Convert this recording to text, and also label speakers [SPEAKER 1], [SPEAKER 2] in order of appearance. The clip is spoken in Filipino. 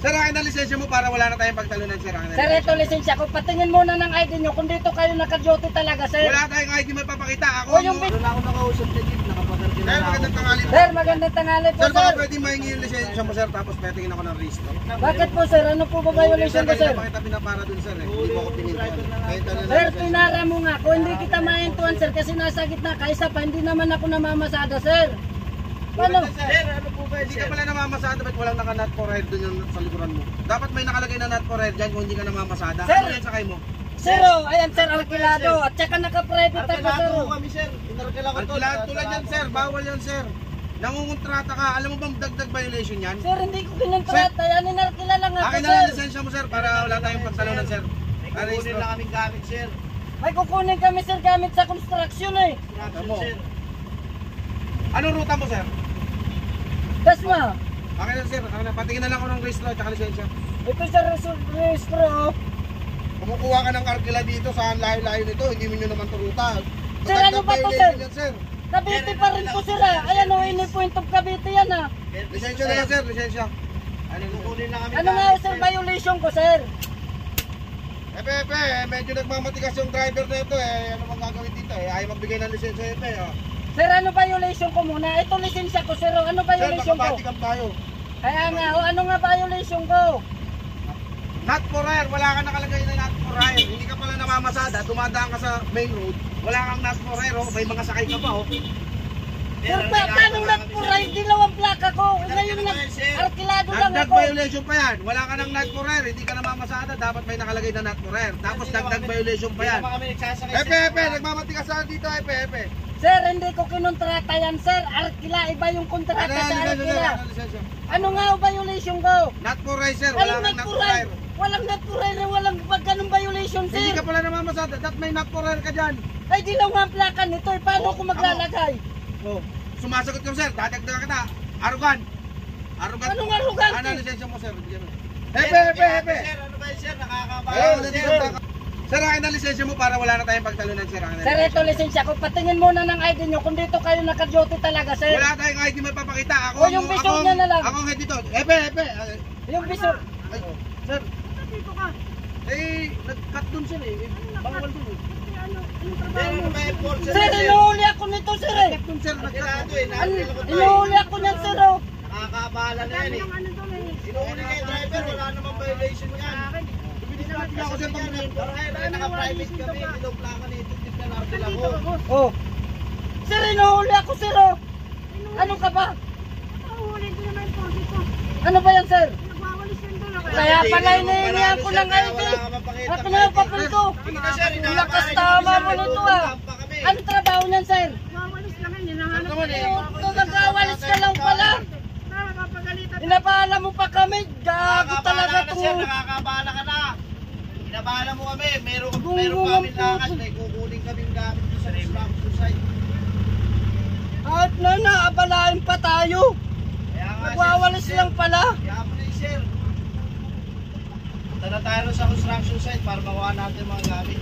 [SPEAKER 1] Sir, akin ang lisensya mo para wala na tayong pagtalunan, sir.
[SPEAKER 2] Sir, ito lisensya ko. Patingin muna ng ID nyo kung dito kayo naka-duty talaga, sir.
[SPEAKER 1] Wala tayong ID may papakita. Ako
[SPEAKER 2] O yung
[SPEAKER 3] Wala akong nakausap na jeep, nakapakarkin na
[SPEAKER 1] Sir,
[SPEAKER 3] ako.
[SPEAKER 1] magandang tanghali po.
[SPEAKER 2] Sir, magandang tanghali po,
[SPEAKER 1] Sir, baka
[SPEAKER 2] sir.
[SPEAKER 1] pwede mahingi yung lisensya mo, sir, tapos petingin ako ng wrist.
[SPEAKER 2] Bakit po, sir? Ano po ba violation ko, sir?
[SPEAKER 1] Kanina pa kita pinapara dun, sir. Hindi mo ako pinintuan. Kahit ano na
[SPEAKER 2] Sir,
[SPEAKER 1] lisensya.
[SPEAKER 2] pinara mo nga. Kung hindi kita maintuan, sir, kasi nasa gitna ka, isa pa, hindi naman ako namamasada, sir. Paano?
[SPEAKER 3] Sir, ano po ba
[SPEAKER 1] Hindi
[SPEAKER 3] sir?
[SPEAKER 1] ka pala namamasada, ba't walang naka-nut for head dun yung sa likuran mo? Dapat may nakalagay na nut for head dyan kung hindi ka namamasada.
[SPEAKER 2] Sir!
[SPEAKER 1] Ano yan sakay mo?
[SPEAKER 2] Sir, oh, ayan, sir, alkilado. At saka naka-private ako, sir.
[SPEAKER 3] Arkilado kami sir. Inarkila ko to.
[SPEAKER 1] Tulad yan, sir. Bawal yan, sir. Nangungontrata ka. Alam mo bang dagdag violation yan?
[SPEAKER 2] Sir, hindi ko kinontrata. Yan, inarkila lang ako,
[SPEAKER 1] Akin na
[SPEAKER 2] sir.
[SPEAKER 1] lang lisensya mo, sir, para wala tayong pagtalunan, sir.
[SPEAKER 3] Kukunin lang kaming gamit sir.
[SPEAKER 2] May kukunin kami, sir, gamit sa construction, eh.
[SPEAKER 3] Construction sir.
[SPEAKER 1] Anong ruta mo, sir?
[SPEAKER 2] Dasma.
[SPEAKER 1] Akin na, sir. Akin na. Patingin na lang ako ng registro at saka lisensya.
[SPEAKER 2] Ito, sir, registro, oh.
[SPEAKER 1] Kumukuha ka ng arkila dito sa layo-layo nito. Hindi mo nyo naman turuta.
[SPEAKER 2] Sir, ano ba to, sir?
[SPEAKER 1] Yan, sir?
[SPEAKER 2] Cavite pa rin po, sir, ah. Ayan, oh, ini point of Cavite yan, ah.
[SPEAKER 1] Lisensya na yan, sir. Lisensya.
[SPEAKER 3] Kukunin lang kami
[SPEAKER 2] Ano nga, sir, violation ko, sir?
[SPEAKER 1] Epe, medyo nagmamatigas yung driver na ito eh. Ano bang gagawin dito eh? Ayaw magbigay ng lisensya Epe. Oh.
[SPEAKER 2] Sir, ano violation ko muna? Ito lisensya ko, sir. Ano
[SPEAKER 1] Sir,
[SPEAKER 2] violation ko?
[SPEAKER 1] nakabatikam tayo.
[SPEAKER 2] Kaya nga, oh, ano nga violation ko?
[SPEAKER 1] Not for hire. Wala kang nakalagay na not for hire. Hindi ka pala namamasada. Dumadaan ka sa main road. Wala kang not for hire. Oh. May mga sakay ka pa. Oh.
[SPEAKER 2] Sir, paano not for ride? Dilawang plaka ko. Ngayon lang, arkilado lang
[SPEAKER 1] Dagdag
[SPEAKER 2] ako.
[SPEAKER 1] violation pa yan. Wala ka ng not for hire. Hindi ka namamasada. Dapat may nakalagay na not for hire. Tapos dagdag violation pa yan.
[SPEAKER 3] Hindi naman kami nagsasakay
[SPEAKER 1] Epe, nagmamatigas sa dito Epe.
[SPEAKER 2] Sir, hindi ko kinontrata yan, sir. Arkila, iba yung kontrata
[SPEAKER 1] Ano
[SPEAKER 2] sa
[SPEAKER 1] lisensya, sir?
[SPEAKER 2] arkila.
[SPEAKER 1] Ano lisensya?
[SPEAKER 2] Ano nga ang violation ko?
[SPEAKER 1] Not for hire, sir. Wala
[SPEAKER 2] Walang
[SPEAKER 1] kang
[SPEAKER 2] not
[SPEAKER 1] not
[SPEAKER 2] for
[SPEAKER 1] for hire.
[SPEAKER 2] ride. Walang not for ride, walang ganung violation,
[SPEAKER 1] Hindi
[SPEAKER 2] sir.
[SPEAKER 1] ka pala namamasada. Dapat may not for hire ka dyan.
[SPEAKER 2] Ay, dilaw nga ang plaka nito. Eh, paano ko maglalagay?
[SPEAKER 1] Oh. Sumasagot ka, sir. Dadagdagan kita. Arugan.
[SPEAKER 2] Anong arrogante?
[SPEAKER 1] Ano lisensya mo, sir? Bigyan mo.
[SPEAKER 3] Sir,
[SPEAKER 1] Hepe.
[SPEAKER 3] Sir, ano ba yun sir?
[SPEAKER 1] Ayun,
[SPEAKER 3] Nakakabayan
[SPEAKER 1] nandito ka. Sir, akin ang lisensya mo para wala na tayong pagtalunan, sir. Akin ang
[SPEAKER 2] Sir,
[SPEAKER 1] lisensya.
[SPEAKER 2] ito lisensya ko. Patingin muna ng ID nyo kung dito kayo naka-duty talaga, sir.
[SPEAKER 1] Wala tayong ID may papakita. Ako,
[SPEAKER 2] O, yung vision niya na lang.
[SPEAKER 1] Ako ang head dito. Hepe.
[SPEAKER 2] Yung visor.
[SPEAKER 1] Ay, sir. Nag-cut dun, sir eh. Bawal dun eh.
[SPEAKER 3] Sir, ano ba yung port sir?
[SPEAKER 2] Sir, inuhuli ako nito, sir eh.
[SPEAKER 1] Cut dun, sir.
[SPEAKER 3] Arkilado eh.
[SPEAKER 2] Ano,
[SPEAKER 3] Nakakila ko to eh.
[SPEAKER 2] inuhuli ako niyan, sir oh.
[SPEAKER 3] Nakakabahala na yan eh. Inuuli kayo driver, wala namang violation yan.
[SPEAKER 1] Hindi ako, sir.
[SPEAKER 3] Naka-private kami, bilog plaka nito, tip na nakakila ko.
[SPEAKER 2] Oh. Sir, inuhuli ako, sir oh. Ano ka ba? Ano ba yan, sir? Kaya pala hinihingihan ko ng ID. Ako na yung papel ko. Lakas tama mo nito ah. Ano trabaho niyan, sir? Nag-awalis ka lang pala. Inabahala mo pa kami. Gago talaga
[SPEAKER 3] Nakakabahala na sir,
[SPEAKER 2] to.
[SPEAKER 3] nakakabahala ka na. Inabahala mo kami, meron
[SPEAKER 2] Gungungan
[SPEAKER 3] kami
[SPEAKER 2] po.
[SPEAKER 3] lakas, may kukunin kaming gamit sa construction site.
[SPEAKER 2] At na naabalain pa tayo.
[SPEAKER 3] Kaya nga,
[SPEAKER 2] Nagwawalis
[SPEAKER 3] sir,
[SPEAKER 2] lang pala.
[SPEAKER 3] Kaya mo na sir. Punta na tayo sa construction site para makuha natin mga gamit.